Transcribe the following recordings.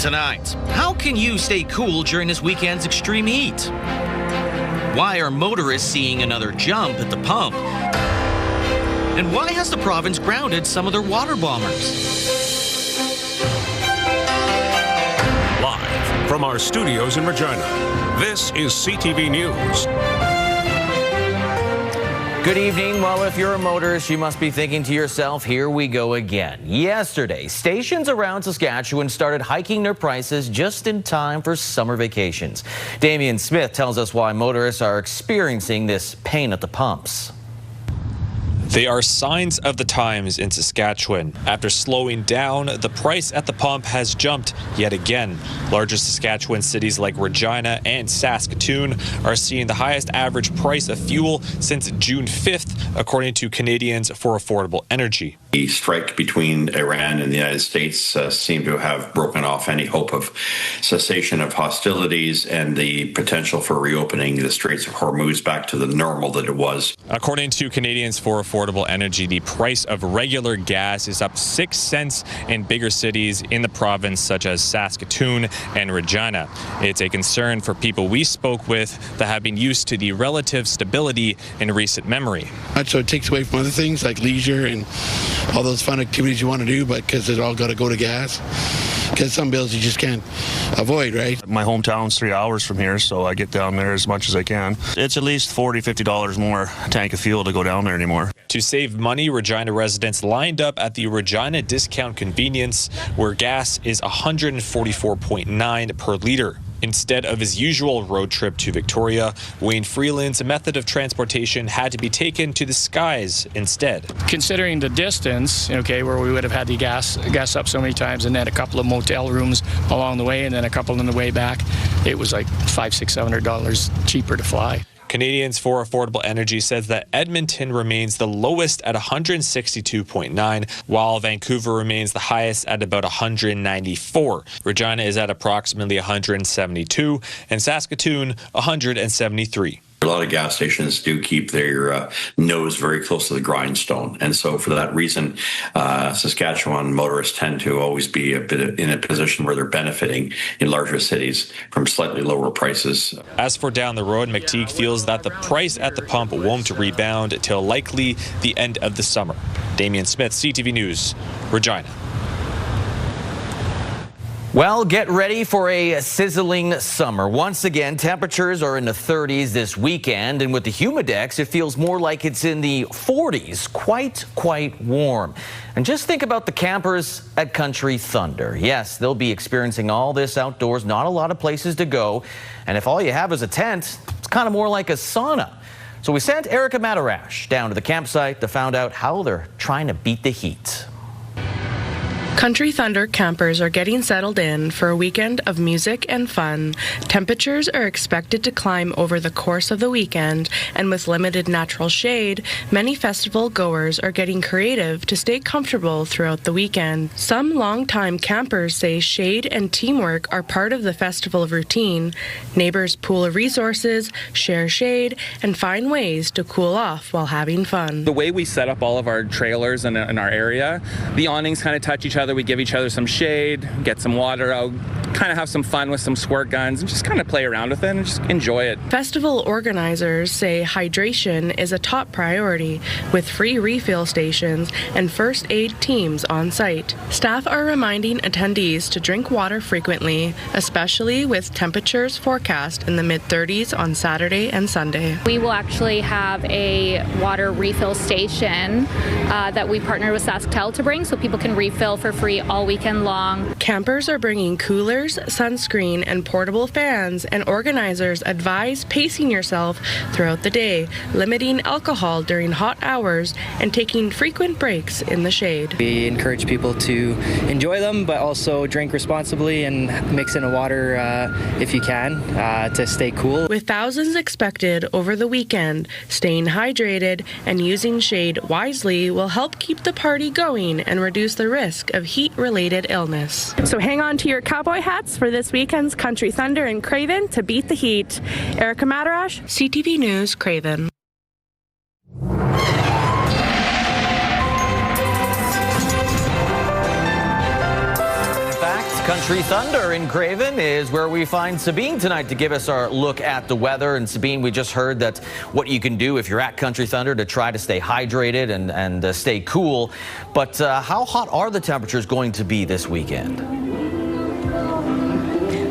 tonight. How can you stay cool during this weekend's extreme heat? Why are motorists seeing another jump at the pump? And why has the province grounded some of their water bombers? Live from our studios in Regina, this is CTV News. Good evening. Well, if you're a motorist, you must be thinking to yourself, here we go again. Yesterday, stations around Saskatchewan started hiking their prices just in time for summer vacations. Damian Smith tells us why motorists are experiencing this pain at the pumps. They are signs of the times in Saskatchewan. After slowing down, the price at the pump has jumped yet again. Larger Saskatchewan cities like Regina and Saskatoon are seeing the highest average price of fuel since June 5th, according to Canadians for Affordable Energy. The strike between Iran and the United States seemed to have broken off any hope of cessation of hostilities and the potential for reopening the Straits of Hormuz back to the normal that it was. According to Canadians for Affordable Energy, the price of regular gas is up 6 cents in bigger cities in the province, such as Saskatoon and Regina. It's a concern for people we spoke with that have been used to the relative stability in recent memory. So it takes away from other things like leisure and all those fun activities you want to do, but because it all got to go to gas. Because some bills you just can't avoid, right? My hometown's 3 hours from here, so I get down there as much as I can. It's at least $40, $50 more tank of fuel to go down there anymore. To save money, Regina residents lined up at the Regina Discount Convenience, where gas is $144.9 per liter. Instead of his usual road trip to Victoria, Wayne Freeland's method of transportation had to be taken to the skies instead. Considering the distance, okay, where we would have had to gas up so many times and then a couple of motel rooms along the way and then a couple on the way back, it was like $500, $600 cheaper to fly. Canadians for Affordable Energy says that Edmonton remains the lowest at 162.9, while Vancouver remains the highest at about 194. Regina is at approximately 172, and Saskatoon 173. A lot of gas stations do keep their nose very close to the grindstone. And so for that reason, Saskatchewan motorists tend to always be a bit in a position where they're benefiting in larger cities from slightly lower prices. As for down the road, McTeague feels that the price at the pump won't rebound till likely the end of the summer. Damian Smith, CTV News, Regina. Well, get ready for a sizzling summer. Once again, temperatures are in the 30s this weekend, and with the humidex, it feels more like it's in the 40s. Quite warm. And just think about the campers at Country Thunder. Yes, they'll be experiencing all this outdoors, not a lot of places to go. And if all you have is a tent, it's kind of more like a sauna. So we sent Erica Matarash down to the campsite to find out how they're trying to beat the heat. Country Thunder campers are getting settled in for a weekend of music and fun. Temperatures are expected to climb over the course of the weekend, and with limited natural shade, many festival goers are getting creative to stay comfortable throughout the weekend. Some longtime campers say shade and teamwork are part of the festival routine. Neighbors pool resources, share shade, and find ways to cool off while having fun. The way we set up all of our trailers in our area, the awnings kind of touch each other. We give each other some shade, get some water out, kind of have some fun with some squirt guns, and just kind of play around with it and just enjoy it. Festival organizers say hydration is a top priority, with free refill stations and first aid teams on site. Staff are reminding attendees to drink water frequently, especially with temperatures forecast in the mid-30s on Saturday and Sunday. We will actually have a water refill station that we partner with SaskTel to bring, so people can refill for free all weekend long. Campers are bringing coolers, sunscreen, and portable fans, and organizers advise pacing yourself throughout the day, limiting alcohol during hot hours, and taking frequent breaks in the shade. We encourage people to enjoy them, but also drink responsibly and mix in a water if you can to stay cool. With thousands expected over the weekend, staying hydrated and using shade wisely will help keep the party going and reduce the risk of heat-related illness. So hang on to your cowboy hats for this weekend's Country Thunder in Craven to beat the heat. Erica Matarash, CTV News, Craven. In fact, Country Thunder in Craven is where we find Sabine tonight to give us our look at the weather. And Sabine, we just heard that what you can do if you're at Country Thunder to try to stay hydrated and stay cool. But how hot are the temperatures going to be this weekend?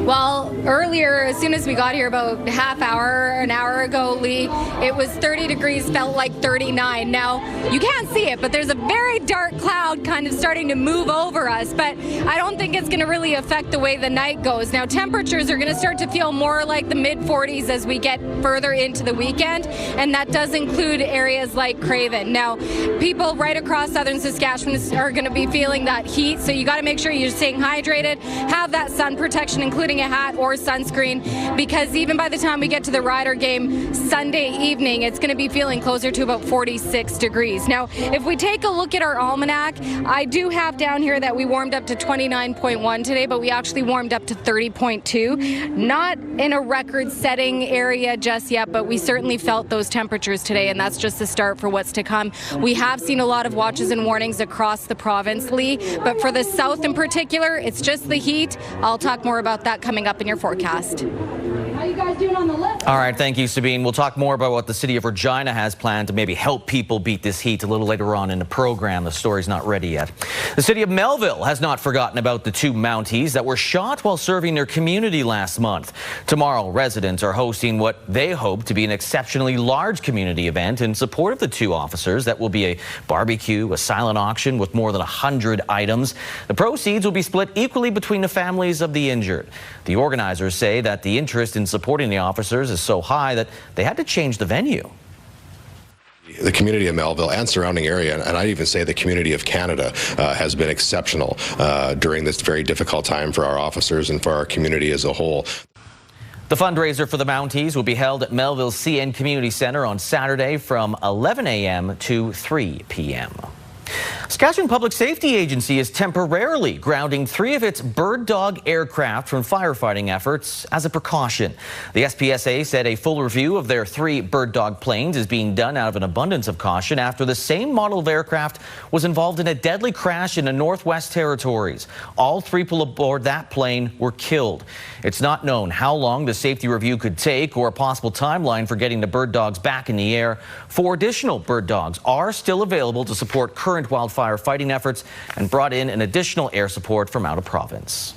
Well, earlier, as soon as we got here about an hour ago, Lee, it was 30 degrees, felt like 39. Now, you can't see it, but there's a very dark cloud kind of starting to move over us, but I don't think it's going to really affect the way the night goes. Now, temperatures are going to start to feel more like the mid-40s as we get further into the weekend, and that does include areas like Craven. Now, people right across southern Saskatchewan are going to be feeling that heat, so you got to make sure you're staying hydrated, have that sun protection, including a hat or sunscreen, because even by the time we get to the Rider game Sunday evening, it's going to be feeling closer to about 46 degrees. Now, if we take a look at our almanac, I do have down here that we warmed up to 29.1 today, but we actually warmed up to 30.2. Not in a record-setting area just yet, but we certainly felt those temperatures today, and that's just the start for what's to come. We have seen a lot of watches and warnings across the province, Lee, but for the south in particular, it's just the heat. I'll talk more about that coming up in your forecast. How you guys doing on the list? All right, thank you, Sabine. We'll talk more about what the city of Regina has planned to maybe help people beat this heat a little later on in the program. The story's not ready yet. The city of Melville has not forgotten about the two Mounties that were shot while serving their community last month. Tomorrow, residents are hosting what they hope to be an exceptionally large community event in support of the two officers. That will be a barbecue, a silent auction with more than 100 items. The proceeds will be split equally between the families of the injured. The organizers say that the interest in supporting the officers is so high that they had to change the venue. The community of Melville and surrounding area, and I'd even say the community of Canada, has been exceptional during this very difficult time for our officers and for our community as a whole. The fundraiser for the Mounties will be held at Melville's CN Community Centre on Saturday from 11 a.m. to 3 p.m. Saskatchewan Public Safety Agency is temporarily grounding 3 of its bird dog aircraft from firefighting efforts as a precaution. The SPSA said a full review of their 3 bird dog planes is being done out of an abundance of caution after the same model of aircraft was involved in a deadly crash in the Northwest Territories. All 3 people aboard that plane were killed. It's not known how long the safety review could take or a possible timeline for getting the bird dogs back in the air. 4 additional bird dogs are still available to support current wildfire fighting efforts and brought in an additional air support from out of province.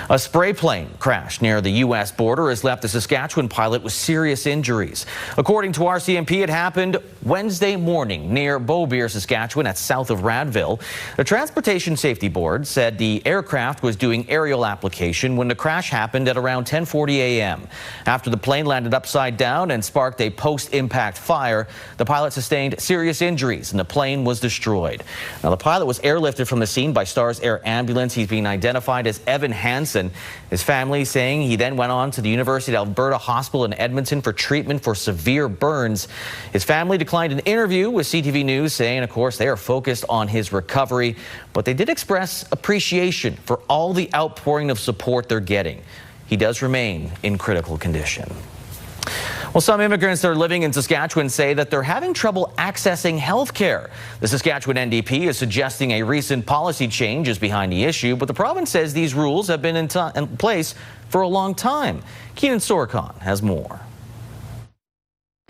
A spray plane crashed near the U.S. border has left a Saskatchewan pilot with serious injuries. According to RCMP, it happened Wednesday morning near Beaubeer, Saskatchewan, that's south of Radville. The Transportation Safety Board said the aircraft was doing aerial application when the crash happened at around 10:40 a.m. After the plane landed upside down and sparked a post-impact fire, the pilot sustained serious injuries and the plane was destroyed. Now, the pilot was airlifted from the scene by Stars Air Ambulance. He's being identified as Evan Hansen. His family saying he then went on to the University of Alberta Hospital in Edmonton for treatment for severe burns. His family declined an interview with CTV News, saying, of course, they are focused on his recovery, but they did express appreciation for all the outpouring of support they're getting. He does remain in critical condition. Well, some immigrants that are living in Saskatchewan say that they're having trouble accessing health care. The Saskatchewan NDP is suggesting a recent policy change is behind the issue, but the province says these rules have been in place for a long time. Keenan Sorokhan has more.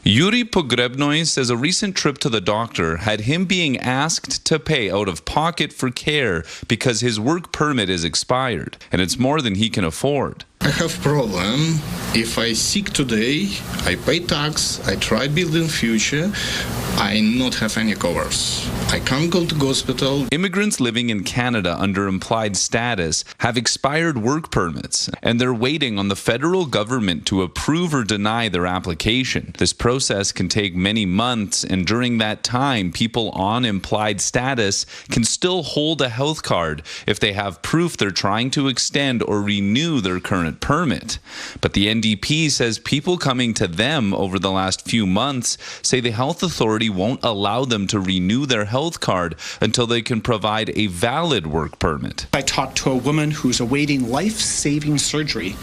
Yuri Pogrebnoy says a recent trip to the doctor had him being asked to pay out of pocket for care because his work permit is expired, and it's more than he can afford. I have problem. If I sick today, I pay tax, I try building future, I not have any covers. I can't go to hospital. Immigrants living in Canada under implied status have expired work permits, and they're waiting on the federal government to approve or deny their application. This process can take many months, and during that time, people on implied status can still hold a health card if they have proof they're trying to extend or renew their current current permit. But the NDP says people coming to them over the last few months say the health authority won't allow them to renew their health card until they can provide a valid work permit. I talked to a woman who's awaiting life-saving surgery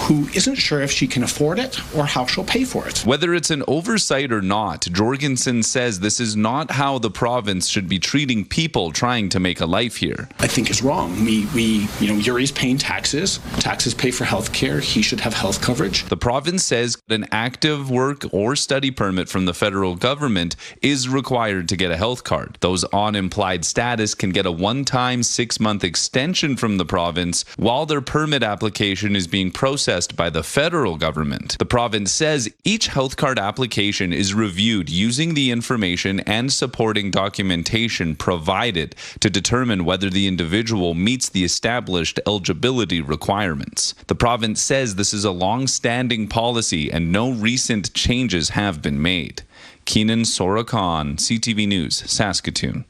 who isn't sure if she can afford it or how she'll pay for it. Whether it's an oversight or not, Jorgensen says this is not how the province should be treating people trying to make a life here. I think is wrong. Yuri's paying taxes. Taxes pay for health care. He should have health coverage. The province says an active work or study permit from the federal government is required to get a health card. Those on implied status can get a one-time 6-month extension from the province while their permit application is being processed by the federal government. The province says each health card application is reviewed using the information and supporting documentation provided to determine whether the individual meets the established eligibility requirements. The province says this is a long-standing policy and no recent changes have been made. Keenan Sorakan, CTV News, Saskatoon.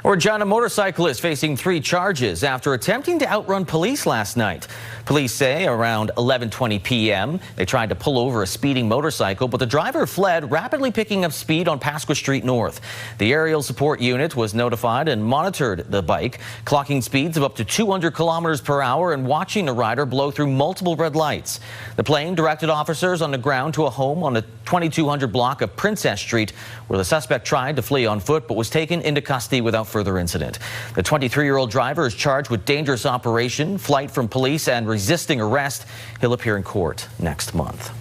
Regina motorcyclist facing 3 charges after attempting to outrun police last night. Police say around 11:20 p.m. they tried to pull over a speeding motorcycle, but the driver fled, rapidly picking up speed on Pasqua Street North. The aerial support unit was notified and monitored the bike, clocking speeds of up to 200 kilometers per hour and watching the rider blow through multiple red lights. The plane directed officers on the ground to a home on the 2200 block of Princess Street, where the suspect tried to flee on foot but was taken into custody without further incident. The 23-year-old driver is charged with dangerous operation, flight from police, and resisting arrest. He'll appear in court next month.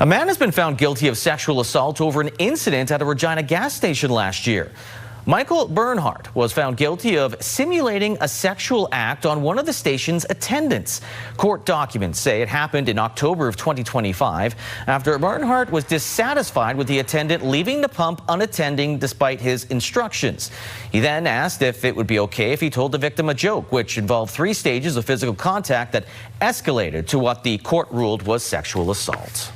A man has been found guilty of sexual assault over an incident at a Regina gas station last year. Michael Bernhardt was found guilty of simulating a sexual act on one of the station's attendants. Court documents say it happened in October of 2025 after Bernhardt was dissatisfied with the attendant leaving the pump unattended despite his instructions. He then asked if it would be okay if he told the victim a joke, which involved 3 stages of physical contact that escalated to what the court ruled was sexual assault.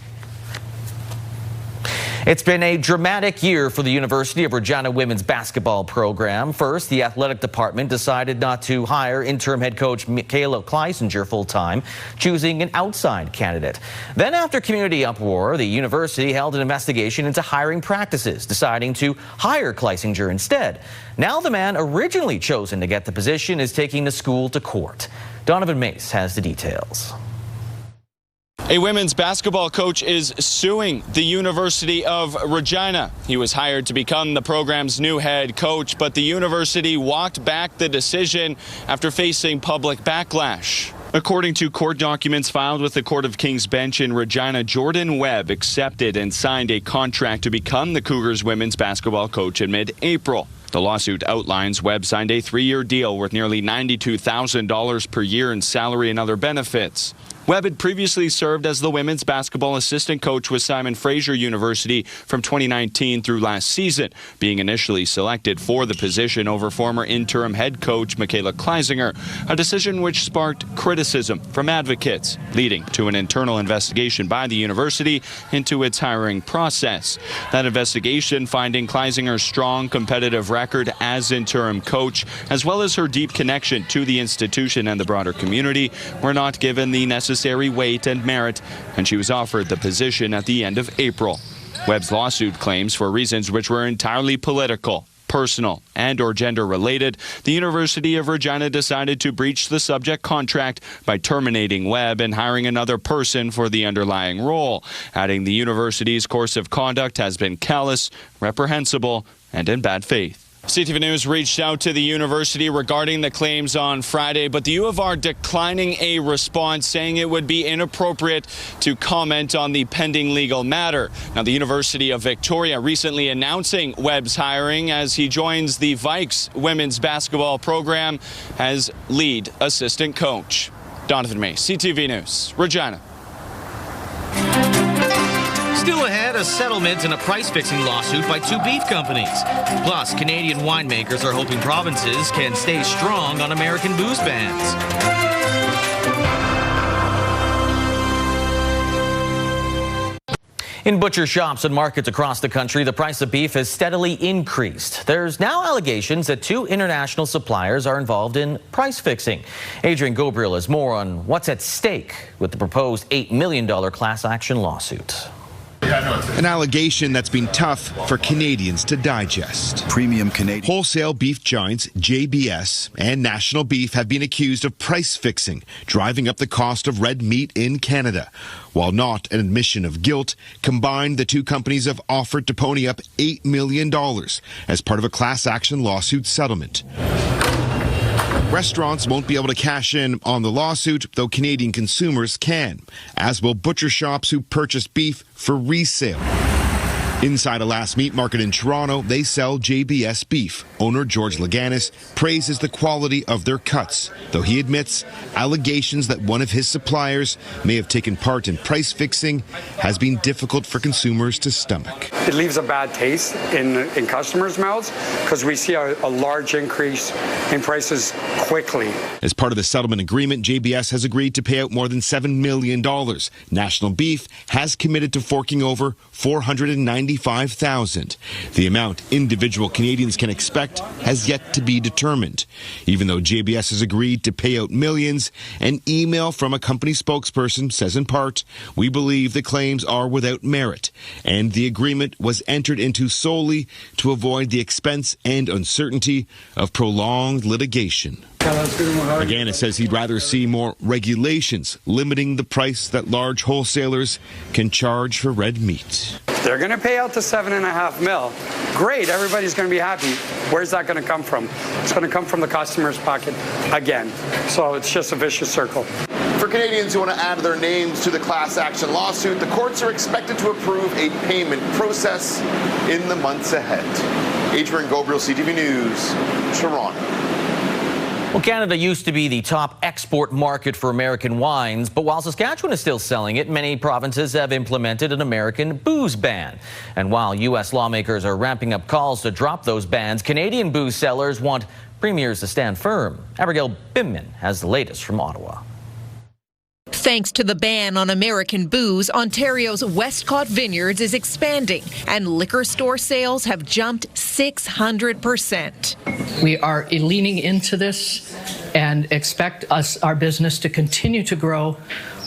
It's been a dramatic year for the University of Regina women's basketball program. First, the athletic department decided not to hire interim head coach Michaela Kleisinger full-time, choosing an outside candidate. Then, after community uproar, the university held an investigation into hiring practices, deciding to hire Kleisinger instead. Now the man originally chosen to get the position is taking the school to court. Donovan Mace has the details. A women's basketball coach is suing the University of Regina. He was hired to become the program's new head coach, but the university walked back the decision after facing public backlash. According to court documents filed with the Court of King's Bench in Regina, Jordan Webb accepted and signed a contract to become the Cougars women's basketball coach in mid-April. The lawsuit outlines Webb signed a 3-year deal worth nearly $92,000 per year in salary and other benefits. Webb had previously served as the women's basketball assistant coach with Simon Fraser University from 2019 through last season, being initially selected for the position over former interim head coach Michaela Kleisinger, a decision which sparked criticism from advocates, leading to an internal investigation by the university into its hiring process. That investigation finding Kleisinger's strong competitive record as interim coach, as well as her deep connection to the institution and the broader community, were not given the necessary weight and merit, and she was offered the position at the end of April. Webb's lawsuit claims for reasons which were entirely political, personal, and/or gender-related, the University of Regina decided to breach the subject contract by terminating Webb and hiring another person for the underlying role, adding the university's course of conduct has been callous, reprehensible, and in bad faith. CTV News reached out to the university regarding the claims on Friday, but the U of R declining a response, saying it would be inappropriate to comment on the pending legal matter. Now, the University of Victoria recently announcing Webb's hiring as he joins the Vikes women's basketball program as lead assistant coach. Donovan May, CTV News, Regina. Still ahead, a settlement in a price-fixing lawsuit by 2 beef companies. Plus, Canadian winemakers are hoping provinces can stay strong on American booze bans. In butcher shops and markets across the country, the price of beef has steadily increased. There's now allegations that 2 international suppliers are involved in price fixing. Adrian Gabriel has more on what's at stake with the proposed $8 million class action lawsuit. An allegation that's been tough for Canadians to digest. Premium Canadian wholesale beef giants JBS and National Beef have been accused of price fixing, driving up the cost of red meat in Canada. While not an admission of guilt, combined, the 2 companies have offered to pony up $8 million as part of a class action lawsuit settlement. Restaurants won't be able to cash in on the lawsuit, though Canadian consumers can, as will butcher shops who purchase beef for resale. Inside a last meat market in Toronto, they sell JBS beef. Owner George Laganis praises the quality of their cuts, though he admits allegations that one of his suppliers may have taken part in price fixing has been difficult for consumers to stomach. It leaves a bad taste in customers' mouths because we see a large increase in prices quickly. As part of the settlement agreement, JBS has agreed to pay out more than $7 million. National Beef has committed to forking over $495,000. The amount individual Canadians can expect has yet to be determined. Even though JBS has agreed to pay out millions, an email from a company spokesperson says in part, "We believe the claims are without merit, and the agreement was entered into solely to avoid the expense and uncertainty of prolonged litigation." Laganis says he'd rather see more regulations limiting the price that large wholesalers can charge for red meat. They're going to pay out the $7.5 million. Great, everybody's going to be happy. Where's that going to come from? It's going to come from the customer's pocket again. So it's just a vicious circle. For Canadians who want to add their names to the class action lawsuit, the courts are expected to approve a payment process in the months ahead. Adrian Gabriel, CTV News, Toronto. Well, Canada used to be the top export market for American wines, but while Saskatchewan is still selling it, many provinces have implemented an American booze ban. And while U.S. lawmakers are ramping up calls to drop those bans, Canadian booze sellers want premiers to stand firm. Abigail Bimman has the latest from Ottawa. Thanks to the ban on American booze, Ontario's Westcott Vineyards is expanding, and liquor store sales have jumped 600%. We are leaning into this and expect our business to continue to grow,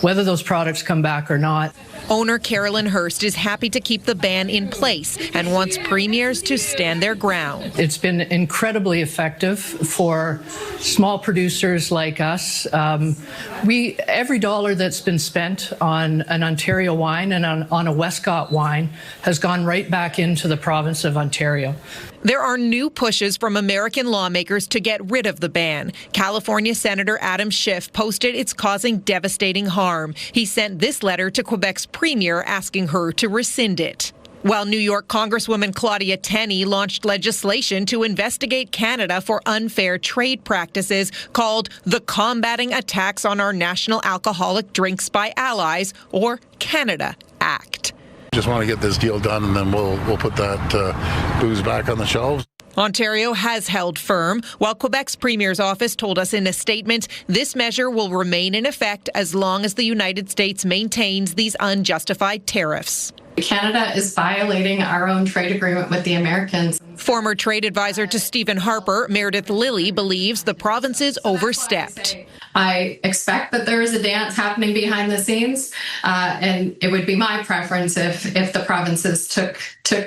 whether those products come back or not. Owner Carolyn Hurst is happy to keep the ban in place and wants premiers to stand their ground. It's been incredibly effective for small producers like us. Every dollar that's been spent on an Ontario wine and on a Westcott wine has gone right back into the province of Ontario. There are new pushes from American lawmakers to get rid of the ban. California Senator Adam Schiff posted it's causing devastating harm. He sent this letter to Quebec's premier asking her to rescind it. While New York Congresswoman Claudia Tenney launched legislation to investigate Canada for unfair trade practices called the Combating Attacks on Our National Alcoholic Drinks by Allies, or Canada Act. Just want to get this deal done, and then we'll put that booze back on the shelves. Ontario has held firm, while Quebec's premier's office told us in a statement this measure will remain in effect as long as the United States maintains these unjustified tariffs. Canada is violating our own trade agreement with the Americans. Former trade advisor to Stephen Harper, Meredith Lilly, believes the provinces overstepped. I expect that there is a dance happening behind the scenes, and it would be my preference if the provinces took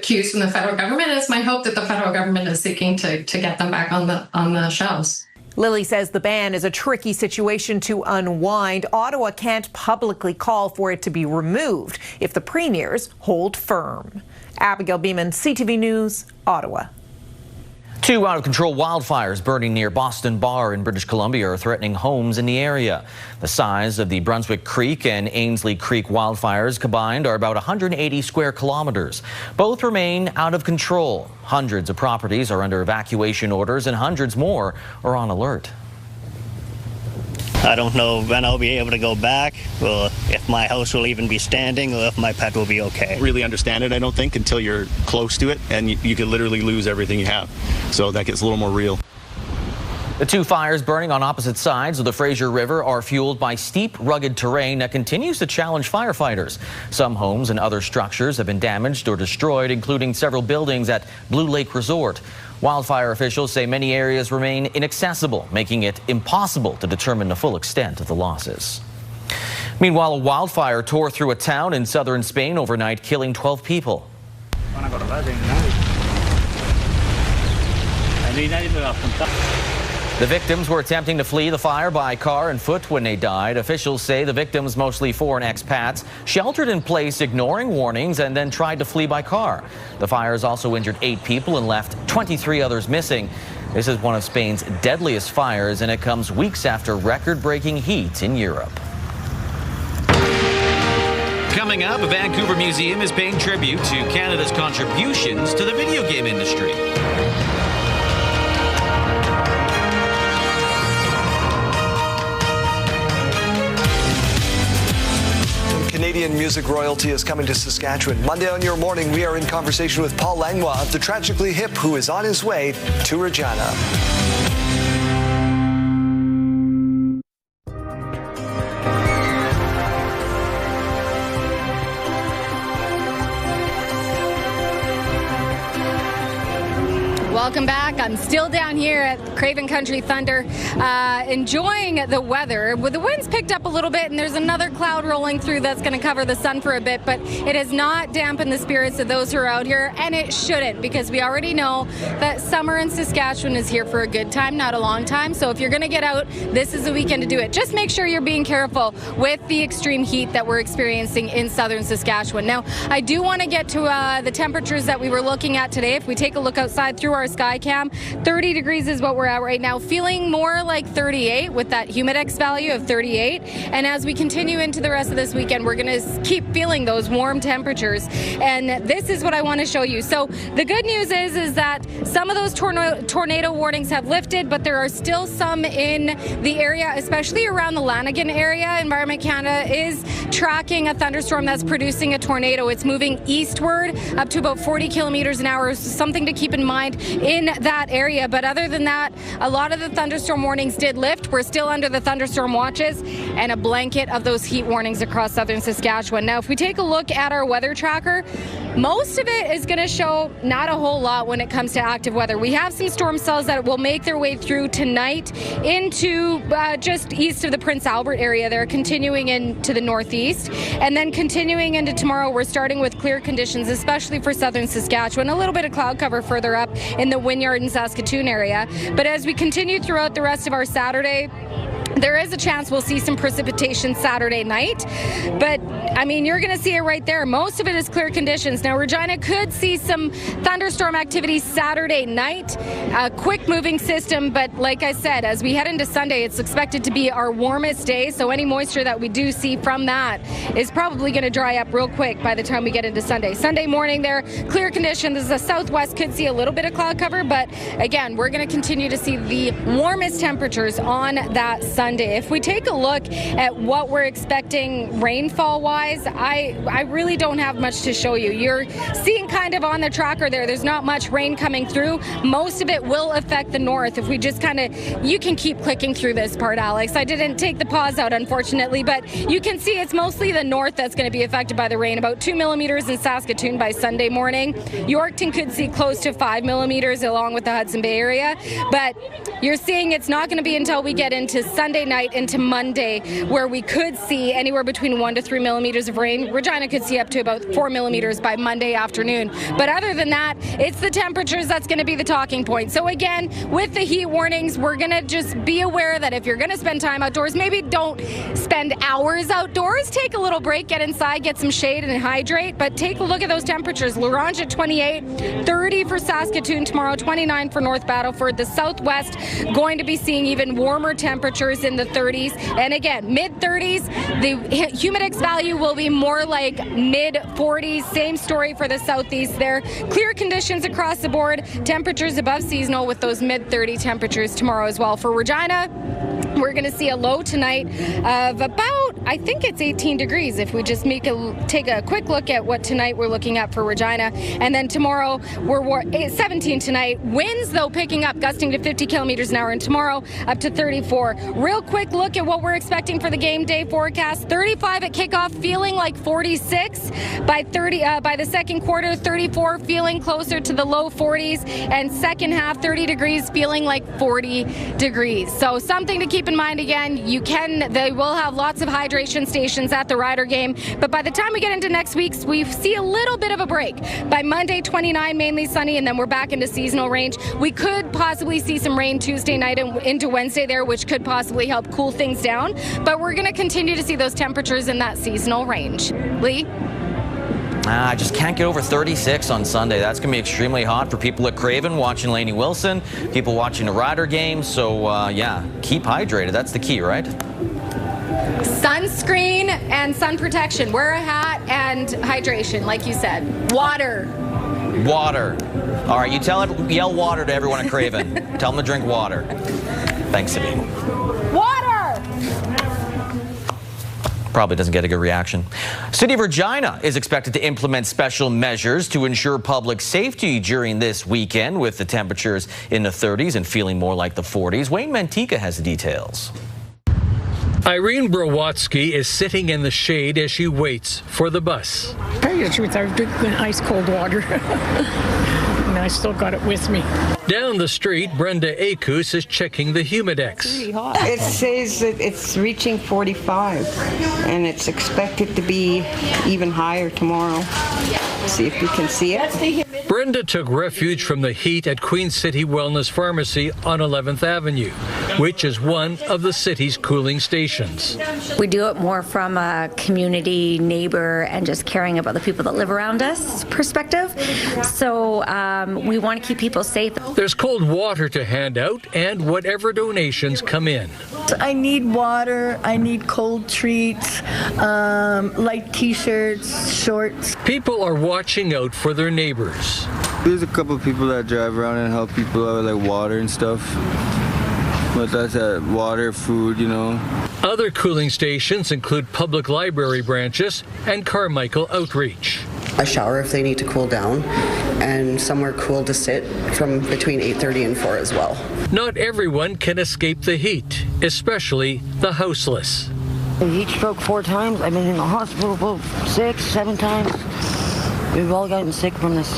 cues from the federal government. It's my hope that the federal government is seeking to get them back on the shelves. Lilly says the ban is a tricky situation to unwind. Ottawa can't publicly call for it to be removed if the premiers hold firm. Abigail Beeman, CTV News, Ottawa. 2 out-of-control wildfires burning near Boston Bar in British Columbia are threatening homes in the area. The size of the Brunswick Creek and Ainslie Creek wildfires combined are about 180 square kilometers. Both remain out of control. Hundreds of properties are under evacuation orders and hundreds more are on alert. I don't know when I'll be able to go back, or if my house will even be standing, or if my pet will be okay. Really understand it, I don't think, until you're close to it, and you could literally lose everything you have. So that gets a little more real. The two fires burning on opposite sides of the Fraser River are fueled by steep, rugged terrain that continues to challenge firefighters. Some homes and other structures have been damaged or destroyed, including several buildings at Blue Lake Resort. Wildfire officials say many areas remain inaccessible, making it impossible to determine the full extent of the losses. Meanwhile, a wildfire tore through a town in southern Spain overnight, killing 12 people. The victims were attempting to flee the fire by car and foot when they died. Officials say the victims, mostly foreign expats, sheltered in place, ignoring warnings, and then tried to flee by car. The fires also injured 8 people and left 23 others missing. This is one of Spain's deadliest fires, and it comes weeks after record-breaking heat in Europe. Coming up, a Vancouver museum is paying tribute to Canada's contributions to the video game industry. Canadian music royalty is coming to Saskatchewan. Monday on Your Morning, we are in conversation with Paul Langlois of the Tragically Hip, who is on his way to Regina. Welcome back. I'm still down here at Craven Country Thunder, enjoying the weather. The wind's picked up a little bit, and there's another cloud rolling through that's going to cover the sun for a bit, but it has not dampened the spirits of those who are out here, and it shouldn't, because we already know that summer in Saskatchewan is here for a good time, not a long time. So if you're going to get out, this is the weekend to do it. Just make sure you're being careful with the extreme heat that we're experiencing in southern Saskatchewan. Now, I do want to get to the temperatures that we were looking at today. If we take a look outside through our sky cam, 30 degrees is what we're at right now, feeling more like 38 with that humidex value of 38. And as we continue into the rest of this weekend, we're going to keep feeling those warm temperatures. And this is what I want to show you. So the good news is that some of those tornado warnings have lifted, but there are still some in the area, especially around the Lanigan area. Environment Canada is tracking a thunderstorm that's producing a tornado. It's moving eastward up to about 40 kilometers an hour. So something to keep in mind in that area. But other than that, a lot of the thunderstorm warnings did lift. We're still under the thunderstorm watches and a blanket of those heat warnings across southern Saskatchewan. Now, if we take a look at our weather tracker, most of it is going to show not a whole lot when it comes to active weather. We have some storm cells that will make their way through tonight into just east of the Prince Albert area. They're continuing into the northeast, and then continuing into tomorrow, we're starting with clear conditions, especially for southern Saskatchewan. A little bit of cloud cover further up in the Wynyard and Saskatoon area. But as we continue throughout the rest of our Saturday, there is a chance we'll see some precipitation Saturday night, but I mean, you're going to see it right there. Most of it is clear conditions. Now, Regina could see some thunderstorm activity Saturday night, a quick moving system, but like I said, as we head into Sunday, it's expected to be our warmest day, so any moisture that we do see from that is probably going to dry up real quick by the time we get into Sunday. Sunday morning there, clear conditions. The southwest could see a little bit of cloud cover, but again, we're going to continue to see the warmest temperatures on that Sunday. If we take a look at what we're expecting rainfall-wise, I really don't have much to show you. You're seeing kind of on the tracker there's not much rain coming through. Most of it will affect the north. If we just kind of, you can keep clicking through this part, Alex. I didn't take the pause out, unfortunately, but you can see it's mostly the north that's going to be affected by the rain. About 2 millimeters in Saskatoon by Sunday morning. Yorkton could see close to 5 millimeters along with the Hudson Bay area, but you're seeing it's not going to be until we get into Sunday night into Monday where we could see anywhere between 1 to 3 millimeters of rain. Regina could see up to about 4 millimeters by Monday afternoon. But other than that, it's the temperatures that's going to be the talking point. So again, with the heat warnings, we're going to just be aware that if you're going to spend time outdoors, maybe don't spend hours outdoors. Take a little break, get inside, get some shade and hydrate. But take a look at those temperatures. La Ronge at 28, 30 for Saskatoon tomorrow, 29 for North Battleford. The southwest going to be seeing even warmer temperatures in the 30s. And again, mid-30s. The humidex value will be more like mid-40s. Same story for the southeast there. Clear conditions across the board. Temperatures above seasonal with those mid-30 temperatures tomorrow as well. For Regina, We're going to see a low tonight of about, I think it's 18 degrees if we just take a quick look at what tonight we're looking at for Regina. And then tomorrow, we're 17 tonight. Winds, though, picking up, gusting to 50 kilometers an hour. And tomorrow, up to 34. Real quick look at what we're expecting for the game day forecast. 35 at kickoff, feeling like 46. By the second quarter, 34, feeling closer to the low 40s. And second half, 30 degrees, feeling like 40 degrees. So something to keep in mind again. They will have lots of hydration stations at the Rider game. But by the time we get into next week, we see a little bit of a break. By Monday, 29, mainly sunny, and then we're back into seasonal range. We could possibly see some rain Tuesday night and into Wednesday there, which could possibly help cool things down. But we're going to continue to see those temperatures in that seasonal range. Lee? I just can't get over 36 on Sunday. That's going to be extremely hot for people at Craven watching Lainey Wilson, people watching the Rider game. So, yeah, keep hydrated. That's the key, right? Sunscreen and sun protection. Wear a hat and hydration, like you said. Water. Water. All right, yell water to everyone at Craven. Tell them to drink water. Thanks, Sabine. Water! Probably doesn't get a good reaction. City of Regina is expected to implement special measures to ensure public safety during this weekend, with the temperatures in the 30s and feeling more like the 40s. Wayne Mantika has the details. Irene Browatsky is sitting in the shade as she waits for the bus. To tell you the truth, I've drinking ice cold water. And I still got it with me. Down the street, Brenda Akus is checking the Humidex. It says that it's reaching 45, and it's expected to be even higher tomorrow. See if you can see it. Brenda took refuge from the heat at Queen City Wellness Pharmacy on 11th Avenue, which is one of the city's cooling stations. We do it more from a community, neighbor, and just caring about the people that live around us perspective. So we want to keep people safe. There's cold water to hand out and whatever donations come in. I need water, I need cold treats, light t-shirts, shorts. People are watching out for their neighbors. There's a couple of people that drive around and help people out with like water and stuff. But that's water, food, you know. Other cooling stations include public library branches and Carmichael Outreach. A shower if they need to cool down, and somewhere cool to sit from between 8:30 and 4 as well. Not everyone can escape the heat, especially the houseless. The heat stroke 4 times. I've been in the hospital about 6, 7 times. We've all gotten sick from this.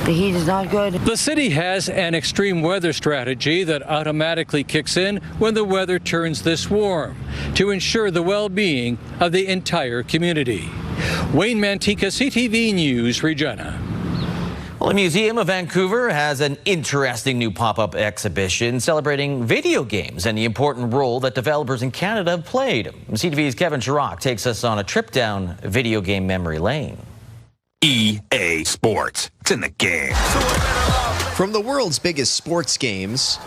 The heat is not good. The city has an extreme weather strategy that automatically kicks in when the weather turns this warm to ensure the well-being of the entire community. Wayne Mantika, CTV News, Regina. Well, the Museum of Vancouver has an interesting new pop-up exhibition celebrating video games and the important role that developers in Canada have played. CTV's Kevin Chirac takes us on a trip down video game memory lane. EA Sports. It's in the game. From the world's biggest sports games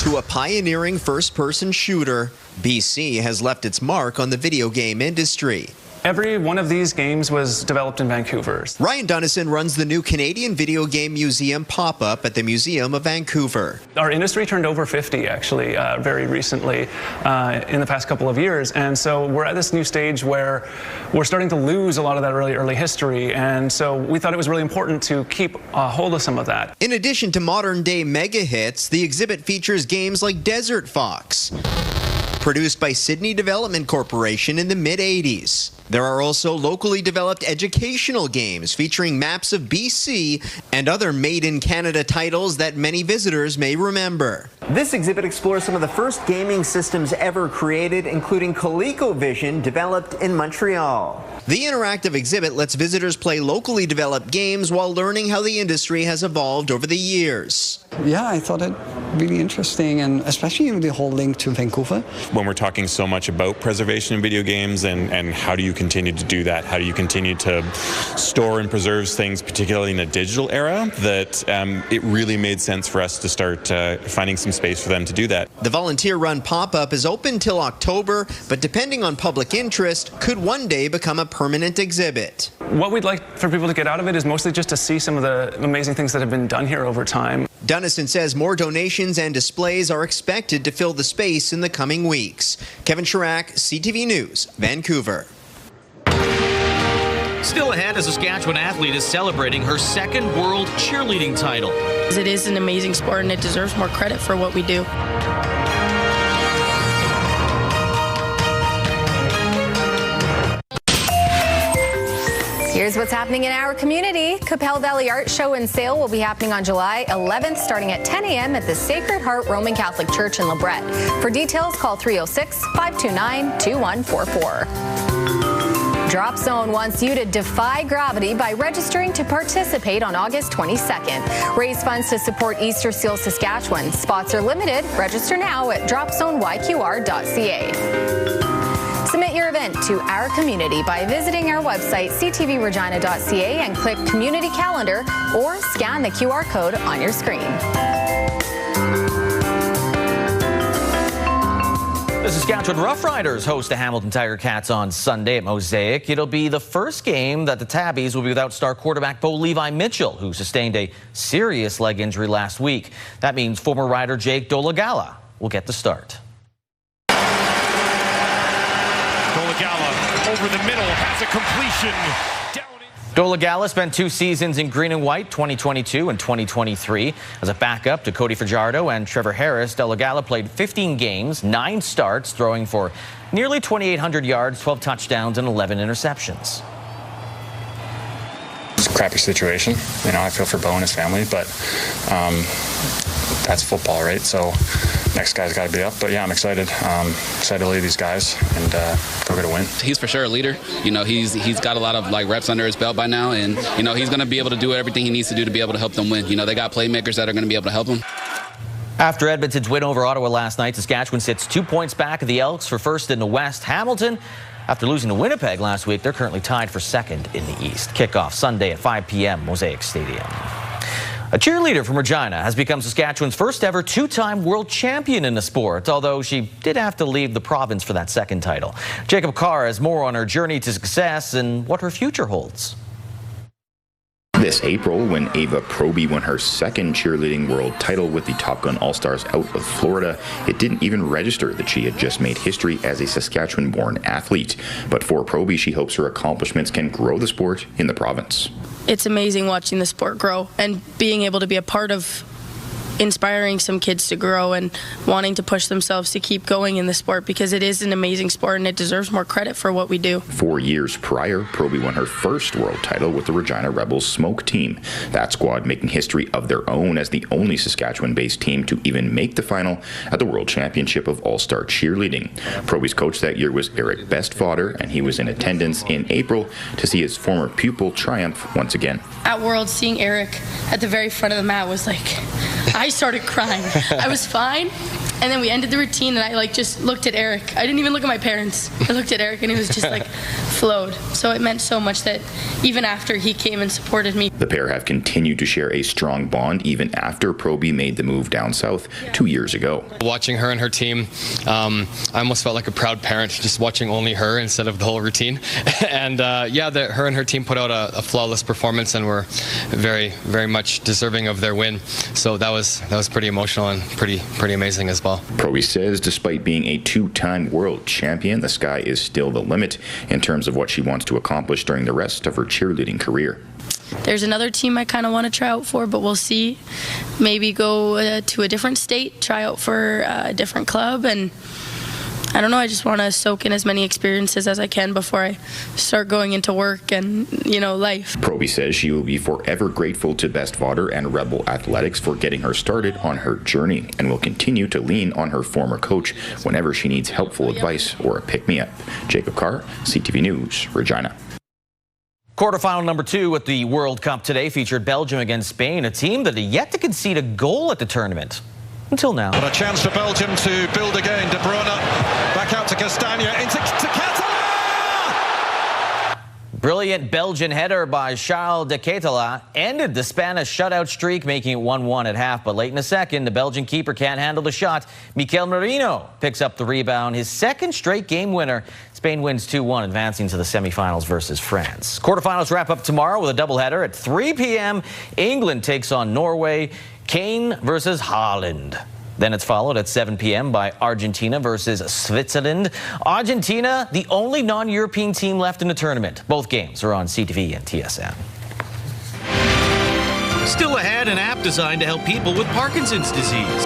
to a pioneering first-person shooter, BC has left its mark on the video game industry. Every one of these games was developed in Vancouver. Ryan Dunnison runs the new Canadian Video Game Museum pop-up at the Museum of Vancouver. Our industry turned over 50, actually, very recently in the past couple of years. And so we're at this new stage where we're starting to lose a lot of that really early history. And so we thought it was really important to keep hold of some of that. In addition to modern-day mega hits, the exhibit features games like Desert Fox, produced by Sydney Development Corporation in the mid-'80s. There are also locally developed educational games featuring maps of BC and other made-in-Canada titles that many visitors may remember. This exhibit explores some of the first gaming systems ever created, including ColecoVision, developed in Montreal. The interactive exhibit lets visitors play locally developed games while learning how the industry has evolved over the years. Yeah, I thought it really interesting, and especially the whole link to Vancouver. When we're talking so much about preservation in video games and how do you continue to do that, how do you continue to store and preserve things, particularly in a digital era, that it really made sense for us to start finding some space for them to do that. The volunteer-run pop-up is open till October, but depending on public interest, could one day become a permanent exhibit. What we'd like for people to get out of it is mostly just to see some of the amazing things that have been done here over time. Dunnison says more donations and displays are expected to fill the space in the coming weeks. Kevin Chirac, CTV News, Vancouver. Still ahead, a Saskatchewan athlete is celebrating her second world cheerleading title. It is an amazing sport and it deserves more credit for what we do. Here's what's happening in our community. Capel Valley Art Show and Sale will be happening on July 11th, starting at 10 a.m. at the Sacred Heart Roman Catholic Church in LeBret. For details, call 306-529-2144. Drop Zone wants you to defy gravity by registering to participate on August 22nd. Raise funds to support Easter Seal Saskatchewan. Spots are limited. Register now at dropzoneyqr.ca. Submit your event to our community by visiting our website, ctvregina.ca, and click Community Calendar or scan the QR code on your screen. The Saskatchewan Roughriders host the Hamilton Tiger Cats on Sunday at Mosaic. It'll be the first game that the Tabbies will be without star quarterback Bo Levi Mitchell, who sustained a serious leg injury last week. That means former rider Jake Dolagala will get the start. Dolagala over the middle has a completion. Dolagala spent 2 seasons in green and white, 2022 and 2023. As a backup to Cody Fajardo and Trevor Harris, Dolagala played 15 games, 9 starts, throwing for nearly 2,800 yards, 12 touchdowns, and 11 interceptions. It's a crappy situation. You know, I feel for Bo and his family, but that's football, right? So next guy's got to be up. But yeah, I'm excited. Excited to lead these guys and go get a win. He's for sure a leader. You know, he's got a lot of reps under his belt by now, and you know he's going to be able to do everything he needs to do to be able to help them win. You know, they got playmakers that are going to be able to help them. After Edmonton's win over Ottawa last night, Saskatchewan sits 2 points back of the Elks for first in the West. Hamilton, after losing to Winnipeg last week, they're currently tied for second in the East. Kickoff Sunday at 5 p.m. Mosaic Stadium. A cheerleader from Regina has become Saskatchewan's first ever 2-time world champion in the sport, although she did have to leave the province for that second title. Jacob Carr has more on her journey to success and what her future holds. This April, when Ava Proby won her second cheerleading world title with the Top Gun All-Stars out of Florida, it didn't even register that she had just made history as a Saskatchewan-born athlete. But for Proby, she hopes her accomplishments can grow the sport in the province. It's amazing watching the sport grow and being able to be a part of inspiring some kids to grow and wanting to push themselves to keep going in the sport, because it is an amazing sport and it deserves more credit for what we do. 4 years prior, Proby won her first world title with the Regina Rebels Smoke team. That squad making history of their own as the only Saskatchewan-based team to even make the final at the World Championship of All-Star Cheerleading. Proby's coach that year was Eric Bestvater, and he was in attendance in April to see his former pupil triumph once again. At World, seeing Eric at the very front of the mat was like, I started crying. I was fine, and then we ended the routine, and I just looked at Eric. I didn't even look at my parents. I looked at Eric, and it was just flowed. So it meant so much that even after he came and supported me. The pair have continued to share a strong bond even after Proby made the move down south 2 years ago. Watching her and her team, I almost felt like a proud parent just watching only her instead of the whole routine. And her and her team put out a flawless performance and were very, very much deserving of their win. So that was pretty emotional and pretty amazing as well. Proby says despite being a 2-time world champion, the sky is still the limit in terms of what she wants to accomplish during the rest of her cheerleading career. There's another team I kind of want to try out for, but we'll see. Maybe go to a different state, try out for a different club, and I don't know, I just want to soak in as many experiences as I can before I start going into work and, life. Proby says she will be forever grateful to Bestvater and Rebel Athletics for getting her started on her journey and will continue to lean on her former coach whenever she needs helpful advice or a pick-me-up. Jacob Carr, CTV News, Regina. Quarterfinal number 2 at the World Cup today featured Belgium against Spain, a team that had yet to concede a goal at the tournament. Until now. But a chance for Belgium to build again. De Bruyne back out to Castagna into Ketela. Brilliant Belgian header by Charles de Ketela ended the Spanish shutout streak, making it 1-1 at half. But late in the second, the Belgian keeper can't handle the shot. Mikel Merino picks up the rebound, his second straight game winner. Spain wins 2-1, advancing to the semifinals versus France. Quarterfinals wrap up tomorrow with a doubleheader at 3 p.m. England takes on Norway. Kane versus Haaland. Then it's followed at 7 p.m. by Argentina versus Switzerland. Argentina, the only non-European team left in the tournament. Both games are on CTV and TSN. Still ahead, an app designed to help people with Parkinson's disease.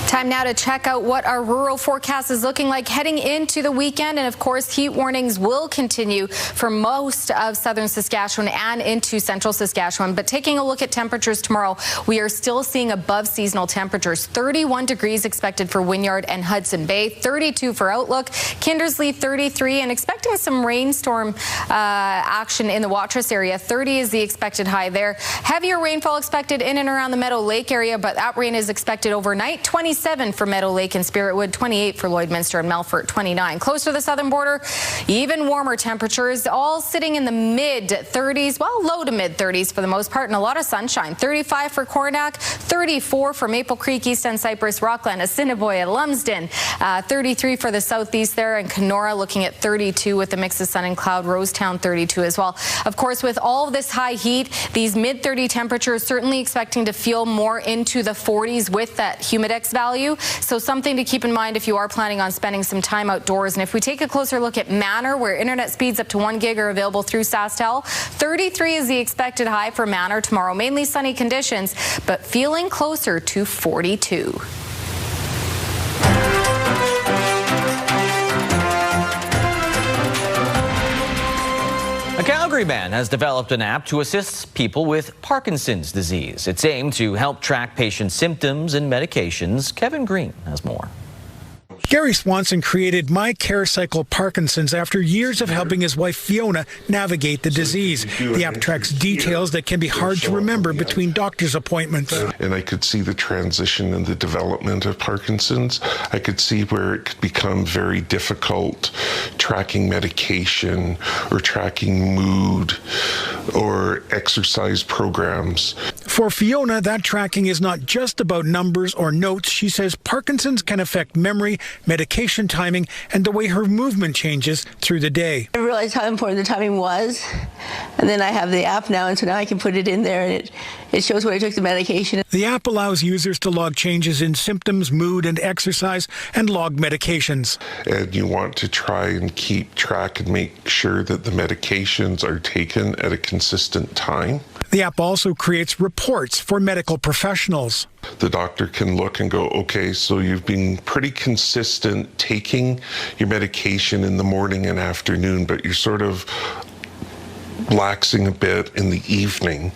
Time now to check out what our rural forecast is looking like heading into the weekend. And of course, heat warnings will continue for most of southern Saskatchewan and into central Saskatchewan. But taking a look at temperatures tomorrow, we are still seeing above seasonal temperatures. 31 degrees expected for Wynyard and Hudson Bay, 32 for Outlook, Kindersley 33, and expecting some rainstorm action in the Watrous area. 30 is the expected high there. Heavier rainfall expected in and around the Meadow Lake area, but that rain is expected overnight. 27 for Meadow Lake and Spiritwood, 28 for Lloydminster and Melfort, 29. Close to the southern border, even warmer temperatures, all sitting in the mid-30s, well, low to mid-30s for the most part, and a lot of sunshine. 35 for Coronach, 34 for Maple Creek, East End Cypress, Rockland, Assiniboia, Lumsden, 33 for the southeast there, and Kenora looking at 32 with a mix of sun and cloud. Rosetown 32 as well. Of course, with all of this high heat, these mid-30 temperatures certainly expecting to feel more into the 40s with that humidex value. So something to keep in mind if you are planning on spending some time outdoors. And if we take a closer look at Manor, where internet speeds up to 1 gig are available through SaskTel, 33 is the expected high for Manor tomorrow. Mainly sunny conditions, but feeling closer to 42. A Calgary man has developed an app to assist people with Parkinson's disease. It's aimed to help track patients' symptoms and medications. Kevin Green has more. Gary Swanson created My Care Cycle Parkinson's after years of helping his wife Fiona navigate the disease. The app tracks details that can be hard to remember between doctor's appointments. And I could see the transition and the development of Parkinson's. I could see where it could become very difficult tracking medication or tracking mood or exercise programs. For Fiona, that tracking is not just about numbers or notes. She says Parkinson's can affect memory, medication timing, and the way her movement changes through the day. I realized how important the timing was, and then I have the app now, and so now I can put it in there, and it shows when I took the medication. The app allows users to log changes in symptoms, mood, and exercise, and log medications. And you want to try and keep track and make sure that the medications are taken at a consistent time. The app also creates reports for medical professionals. The doctor can look and go, okay, so you've been pretty consistent taking your medication in the morning and afternoon, but you're sort of laxing a bit in the evening,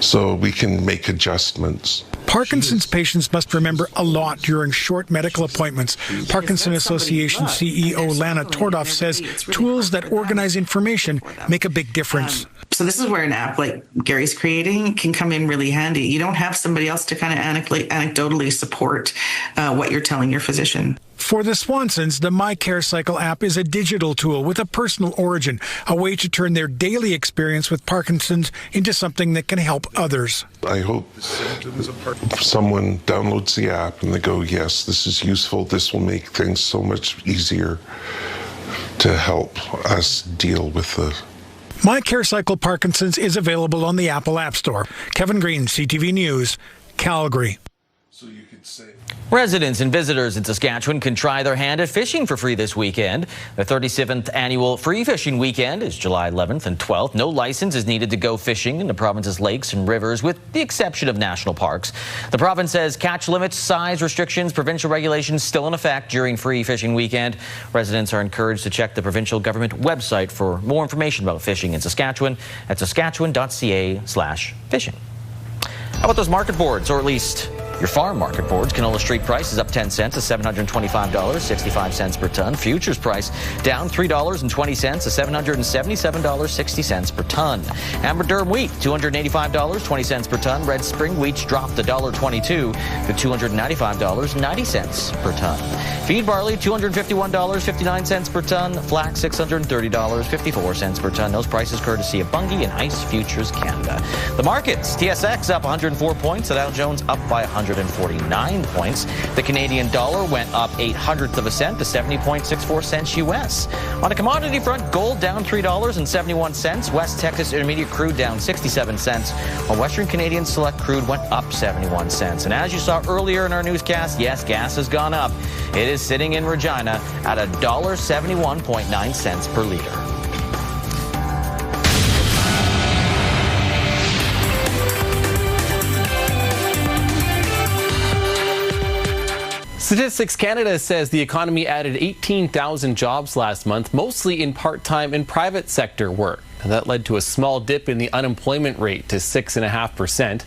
so we can make adjustments. Parkinson's patients must remember a lot during short medical appointments. Parkinson Association CEO Lana Tordoff says tools that organize information make a big difference. So this is where an app like Gary's creating can come in really handy. You don't have somebody else to kind of anecdotally support what you're telling your physician. For the Swansons, the My Care Cycle app is a digital tool with a personal origin, a way to turn their daily experience with Parkinson's into something that can help others. I hope someone downloads the app and they go, yes, this is useful. This will make things so much easier to help us deal with the... My Care Cycle Parkinson's is available on the Apple App Store. Kevin Green, CTV News, Calgary. Residents and visitors in Saskatchewan can try their hand at fishing for free this weekend. The 37th annual Free Fishing Weekend is July 11th and 12th. No license is needed to go fishing in the province's lakes and rivers, with the exception of national parks. The province says catch limits, size restrictions, provincial regulations still in effect during Free Fishing Weekend. Residents are encouraged to check the provincial government website for more information about fishing in Saskatchewan at saskatchewan.ca/fishing. How about those market boards, or at least Your farm market boards, canola street price is up 10 cents to $725, 65 cents per ton. Futures price down $3.20 to $777, 60 cents per ton. Amber durum wheat, $285, 20 cents per ton. Red spring wheats dropped $1.22 to $295, 90 cents per ton. Feed barley, $251, 59 cents per ton. Flax, $630, 54 cents per ton. Those prices courtesy of Bunge and ICE Futures Canada. The markets, TSX up 104 points. The Dow Jones up by 149 points. The Canadian dollar went up 0.08 of a cent to 70.64 cents U.S. On the commodity front, gold down $3.71. West Texas Intermediate crude down 67 cents, while Western Canadian Select crude went up 71 cents. And as you saw earlier in our newscast, yes, gas has gone up. It is sitting in Regina at $1.71.9 cents per liter. Statistics Canada says the economy added 18,000 jobs last month, mostly in part-time and private sector work. And that led to a small dip in the unemployment rate to 6.5%.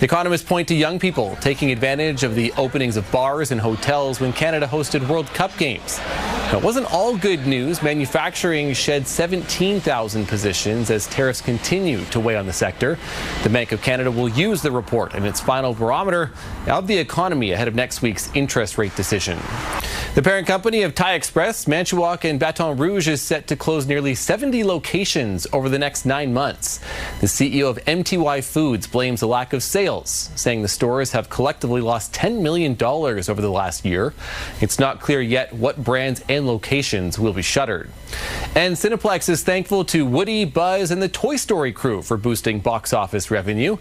Economists point to young people taking advantage of the openings of bars and hotels when Canada hosted World Cup games. Now, it wasn't all good news. Manufacturing shed 17,000 positions as tariffs continue to weigh on the sector. The Bank of Canada will use the report in its final barometer of the economy ahead of next week's interest rate decision. The parent company of Thai Express, Manchukuo and Baton Rouge is set to close nearly 70 locations over the next 9 months. The CEO of MTY Foods blames a lack of sales, saying the stores have collectively lost $10 million over the last year. It's not clear yet what brands and locations will be shuttered. And Cineplex is thankful to Woody, Buzz, and the Toy Story crew for boosting box office revenue.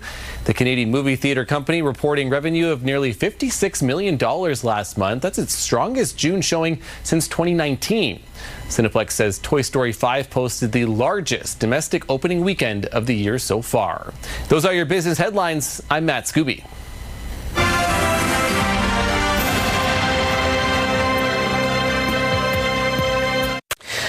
The Canadian movie theater company reporting revenue of nearly $56 million last month. That's its strongest June showing since 2019. Cineplex says Toy Story 5 posted the largest domestic opening weekend of the year so far. Those are your business headlines. I'm Matt Scooby.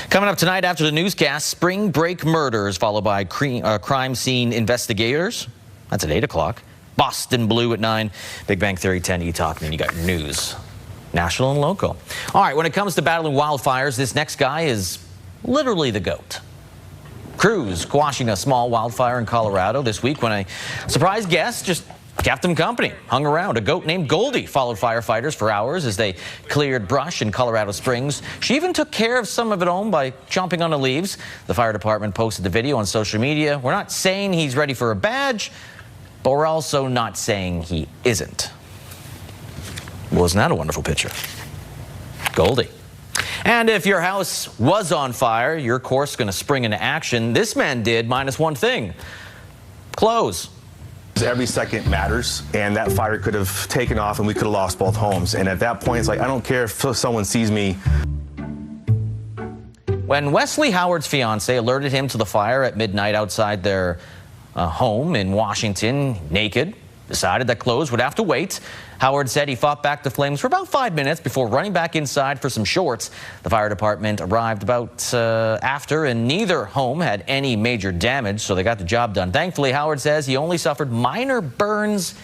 Coming up tonight after the newscast, spring break murders followed by crime scene investigators. That's at 8 o'clock. Boston Blue at 9. Big Bang Theory 10 E-Talk, and then you got your news. National and local. All right, when it comes to battling wildfires, this next guy is literally the GOAT. Crews squashing a small wildfire in Colorado this week when a surprise guest just kept them company, hung around. A goat named Goldie followed firefighters for hours as they cleared brush in Colorado Springs. She even took care of some of it home by chomping on the leaves. The fire department posted the video on social media. We're not saying he's ready for a badge, but we're also not saying he isn't. Well, isn't that a wonderful picture? Goldie. And if your house was on fire, your course going to spring into action. This man did minus one thing: close. Every second matters, and that fire could have taken off and we could have lost both homes. And at that point, it's like, I don't care if someone sees me. When Wesley Howard's fiance alerted him to the fire at midnight outside their home in Washington, naked, decided that clothes would have to wait. Howard said he fought back the flames for about 5 minutes before running back inside for some shorts. The fire department arrived about after, and neither home had any major damage, so they got the job done. Thankfully, Howard says he only suffered minor burns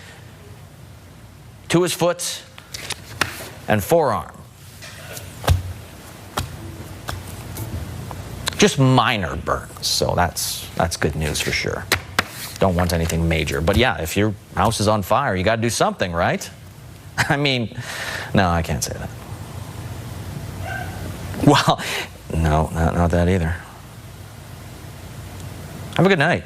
to his foot and forearm. Just minor burns, so that's good news for sure. Don't want anything major. But yeah, if your house is on fire, you got to do something, right? I mean, no, I can't say that. Well, no, not that either. Have a good night.